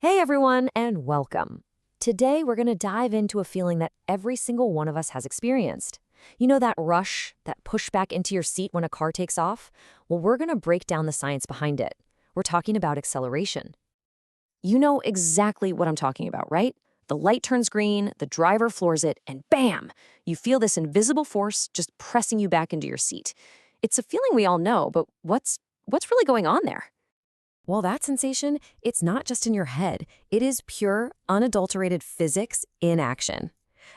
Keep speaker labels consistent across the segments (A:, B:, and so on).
A: Hey everyone, and welcome. Today we're going to dive into a feeling that every single one of us has experienced. You know that rush, that push back into your seat when a car takes off? Well, we're going to break down the science behind it. We're talking about acceleration. You know exactly what I'm talking about, right? The light turns green, the driver floors it, and bam! You feel this invisible force just pressing you back into your seat. It's a feeling we all know, but what's really going on there? Well, that sensation, it's not just in your head. It is pure, unadulterated physics in action.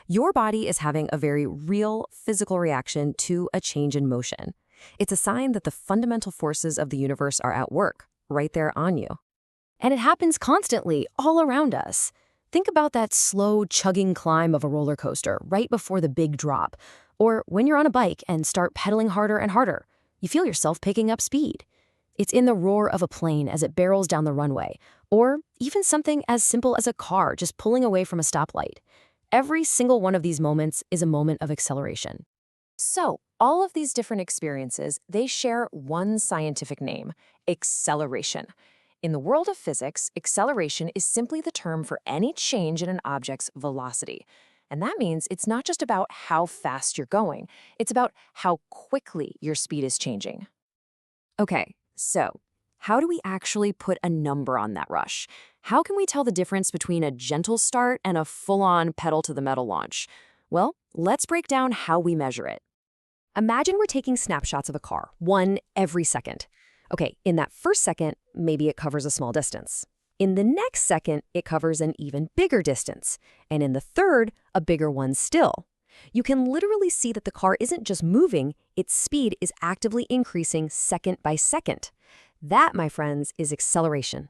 A: Your body is having a very real physical reaction to a change in motion. It's a sign that the fundamental forces of the universe are at work, right there on you. And it happens constantly, all around us. Think about that slow, chugging climb of a roller coaster right before the big drop. Or when you're on a bike and start pedaling harder and harder. You feel yourself picking up speed. It's in the roar of a plane as it barrels down the runway, or even something as simple as a car just pulling away from a stoplight. Every single one of these moments is a moment of acceleration. So, all of these different experiences, they share one scientific name: acceleration. In the world of physics, acceleration is simply the term for any change in an object's velocity. And that means it's not just about how fast you're going, it's about how quickly your speed is changing. Okay, so how do we actually put a number on that rush? How can we tell the difference between a gentle start and a full-on pedal-to-the-metal launch? Well, let's break down how we measure it. Imagine we're taking snapshots of a car, one every second. Okay, in that first second, maybe it covers a small distance. In the next second, it covers an even bigger distance. And in the third, a bigger one still. You can literally see that the car isn't just moving, its speed is actively increasing second by second. That, my friends, is acceleration.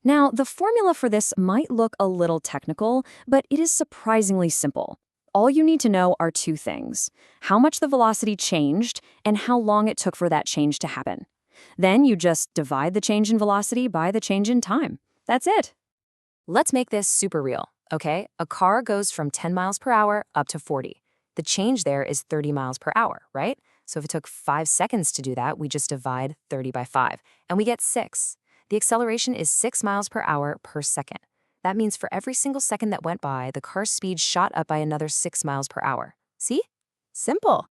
A: Now, the formula for this might look a little technical, but it is surprisingly simple. All you need to know are two things: how much the velocity changed and how long it took for that change to happen. Then you just divide the change in velocity by the change in time. That's it. Let's make this super real, okay? A car goes from 10 miles per hour up to 40. The change there is 30 miles per hour, right? So if it took 5 seconds to do that, we just divide 30 by 5, and we get 6. The acceleration is 6 miles per hour per second. That means for every single second that went by, the car's speed shot up by another 6 miles per hour. See? Simple.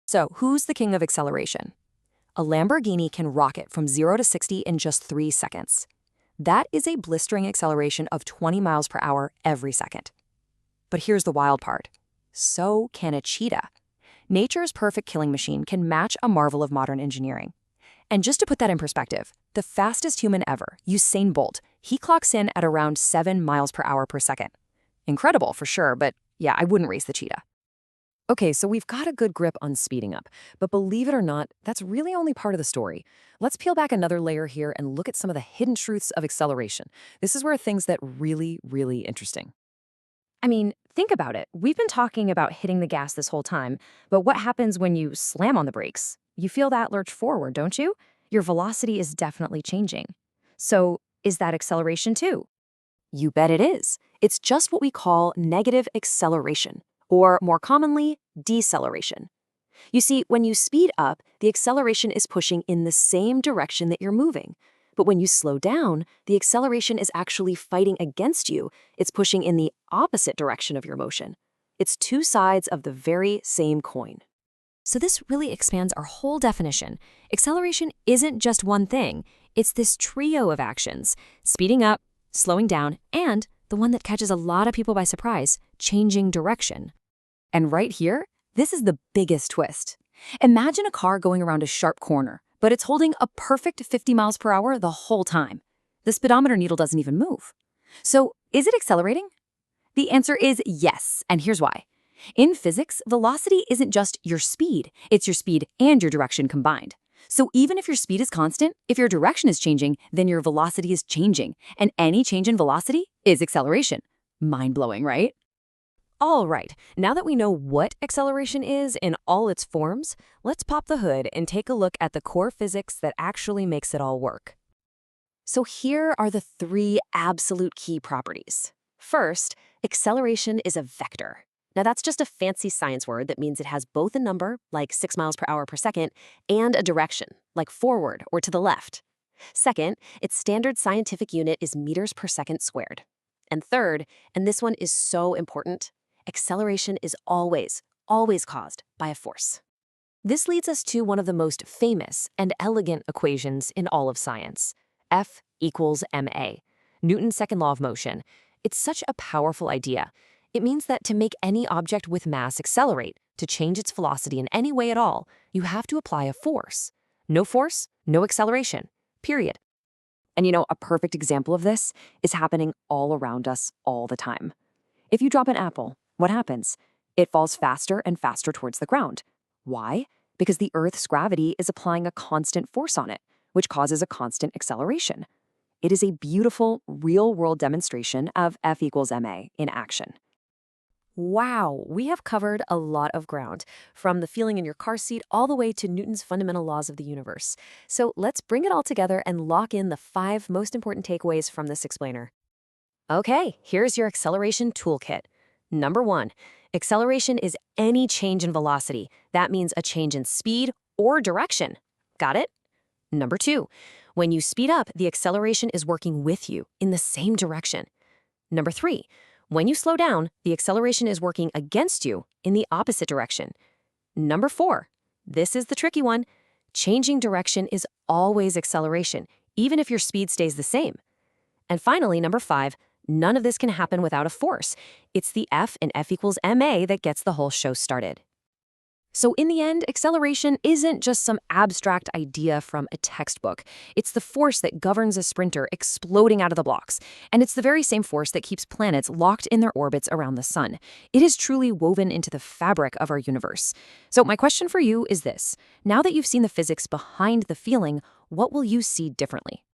A: So who's the king of acceleration? A Lamborghini can rocket from 0 to 60 in just 3 seconds. That is a blistering acceleration of 20 miles per hour every second. But here's the wild part. So can a cheetah. Nature's perfect killing machine can match a marvel of modern engineering. And just to put that in perspective, the fastest human ever, Usain Bolt, he clocks in at around 7 miles per hour per second. Incredible for sure, but yeah, I wouldn't race the cheetah. Okay, so we've got a good grip on speeding up, but believe it or not, that's really only part of the story. Let's peel back another layer here and look at some of the hidden truths of acceleration. This is where things get really interesting. I mean, think about it. We've been talking about hitting the gas this whole time, but what happens when you slam on the brakes? You feel that lurch forward, don't you? Your velocity is definitely changing. So, is that acceleration too? You bet it is. It's just what we call negative acceleration, or more commonly, deceleration. You see, when you speed up, the acceleration is pushing in the same direction that you're moving. But when you slow down, the acceleration is actually fighting against you. It's pushing in the opposite direction of your motion. It's two sides of the very same coin. So this really expands our whole definition. Acceleration isn't just one thing. It's this trio of actions: speeding up, slowing down, and the one that catches a lot of people by surprise, changing direction. And right here, this is the biggest twist. Imagine a car going around a sharp corner, but it's holding a perfect 50 miles per hour the whole time. The speedometer needle doesn't even move. So, is it accelerating? The answer is yes, and here's why. In physics, velocity isn't just your speed, it's your speed and your direction combined. So even if your speed is constant, if your direction is changing, then your velocity is changing, and any change in velocity is acceleration. Mind-blowing, right? All right, now that we know what acceleration is in all its forms, let's pop the hood and take a look at the core physics that actually makes it all work. So here are the 3 absolute key properties. First, acceleration is a vector. Now that's just a fancy science word that means it has both a number, like 6 miles per hour per second, and a direction, like forward or to the left.
B: Second, its standard scientific unit is meters per second squared. And third, and this one is so important, acceleration is always caused by a force. This leads us to one of the most famous and elegant equations in all of science, F equals ma, Newton's second law of motion. It's such a powerful idea. It means that to make any object with mass accelerate, to change its velocity in any way at all, you have to apply a force. No force, no acceleration, period. And a perfect example of this is happening all around us all the time. If you drop an apple, what happens? It falls faster and faster towards the ground. Why? Because the Earth's gravity is applying a constant force on it, which causes a constant acceleration. It is a beautiful, real-world demonstration of F equals ma in action. Wow, we have covered a lot of ground, from the feeling in your car seat all the way to Newton's fundamental laws of the universe. So let's bring it all together and lock in the 5 most important takeaways from this explainer. Okay, here's your acceleration toolkit. Number 1, acceleration is any change in velocity. That means a change in speed or direction. Got it? Number 2, when you speed up, the acceleration is working with you in the same direction. Number 3, when you slow down, the acceleration is working against you in the opposite direction. Number 4, this is the tricky one. Changing direction is always acceleration, even if your speed stays the same. And finally, number 5, none of this can happen without a force. It's the F in F equals ma that gets the whole show started. So in the end, acceleration isn't just some abstract idea from a textbook. It's the force that governs a sprinter exploding out of the blocks. And it's the very same force that keeps planets locked in their orbits around the sun. It is truly woven into the fabric of our universe. So my question for you is this. Now that you've seen the physics behind the feeling, what will you see differently?